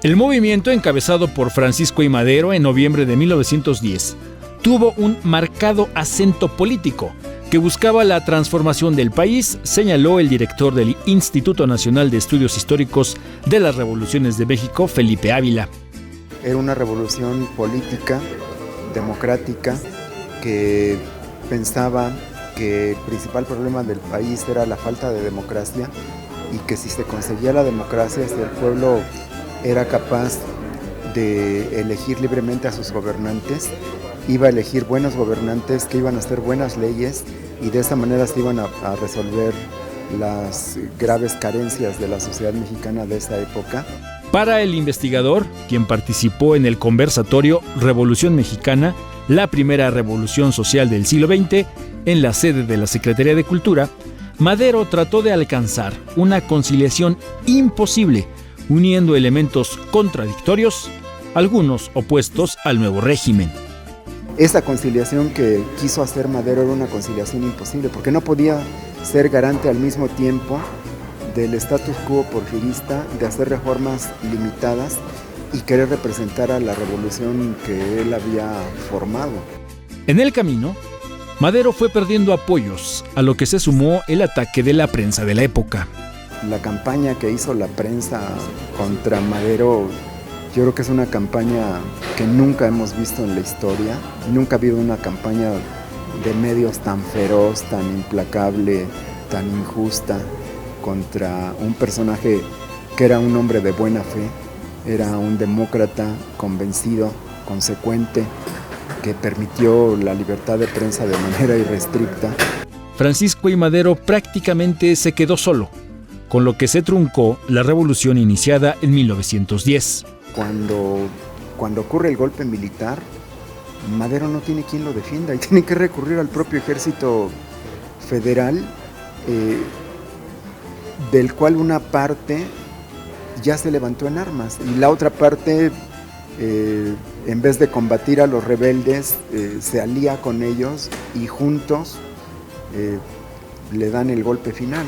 El movimiento, encabezado por Francisco I. Madero en noviembre de 1910, tuvo un marcado acento político que buscaba la transformación del país, señaló el director del Instituto Nacional de Estudios Históricos de las Revoluciones de México, Felipe Ávila. Era una revolución política, democrática, que pensaba que el principal problema del país era la falta de democracia y que si se conseguía la democracia, si el pueblo era capaz de elegir libremente a sus gobernantes, iba a elegir buenos gobernantes que iban a hacer buenas leyes y de esa manera se iban a resolver las graves carencias de la sociedad mexicana de esa época. Para el investigador, quien participó en el conversatorio Revolución Mexicana, la primera revolución social del siglo XX, en la sede de la Secretaría de Cultura, Madero trató de alcanzar una conciliación imposible, uniendo elementos contradictorios, algunos opuestos al nuevo régimen. Esa conciliación que quiso hacer Madero era una conciliación imposible, porque no podía ser garante al mismo tiempo del status quo porfirista, de hacer reformas limitadas y querer representar a la revolución que él había formado. En el camino, Madero fue perdiendo apoyos, a lo que se sumó el ataque de la prensa de la época. La campaña que hizo la prensa contra Madero, yo creo que es una campaña que nunca hemos visto en la historia. Nunca ha habido una campaña de medios tan feroz, tan implacable, tan injusta contra un personaje que era un hombre de buena fe, era un demócrata convencido, consecuente, que permitió la libertad de prensa de manera irrestricta. Francisco I. Madero prácticamente se quedó solo, con lo que se truncó la revolución iniciada en 1910. Cuando ocurre el golpe militar, Madero no tiene quien lo defienda y tiene que recurrir al propio ejército federal, del cual una parte ya se levantó en armas y la otra parte, en vez de combatir a los rebeldes, se alía con ellos y juntos le dan el golpe final.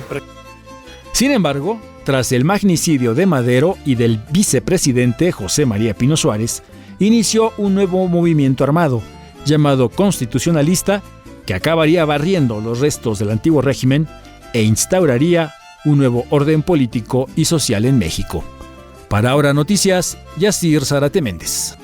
Sin embargo, tras el magnicidio de Madero y del vicepresidente José María Pino Suárez, inició un nuevo movimiento armado, llamado constitucionalista, que acabaría barriendo los restos del antiguo régimen e instauraría un nuevo orden político y social en México. Para Ahora Noticias, Yacir Zárate Méndez.